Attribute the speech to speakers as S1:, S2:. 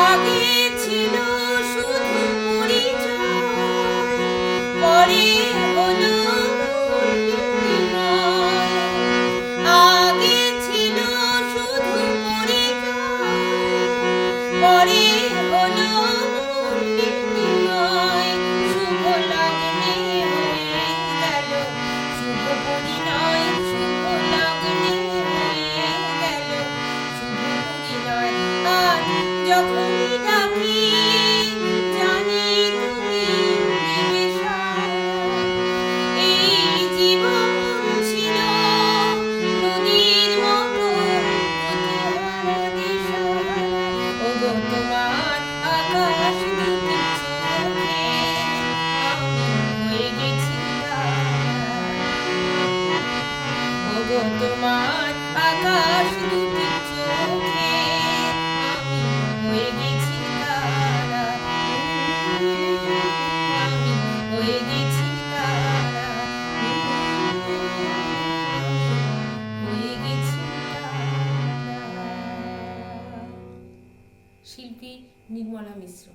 S1: আগে ছিল শুধু পরিচয়, পরে হলো মূল্যময়। আগে ছিল শুধু পরিচয়, পরে হলো মূল্যময়। শুভ লগ্নে হয়ে গেল শুভ পরিণয়, শুভ লগ্নে হয়ে গেল শুভ পরিণয়। আর যখনই ডাকি জানি তুমি দেবে সাড়া। এই জীবন ছিল নদীর মতো গতিহারা দিশাহারা। ওগো তোমার আকাশ দুটি চোখে আমি হয়ে গেছি তারা। ওগো তোমার আকাশ দুটি চোখে আমি হয়ে গেছি তারা। আমি হয়ে গেছি তারা। হয়ে গেছি তারা। শিল্পী নির্মলা মিশ্র।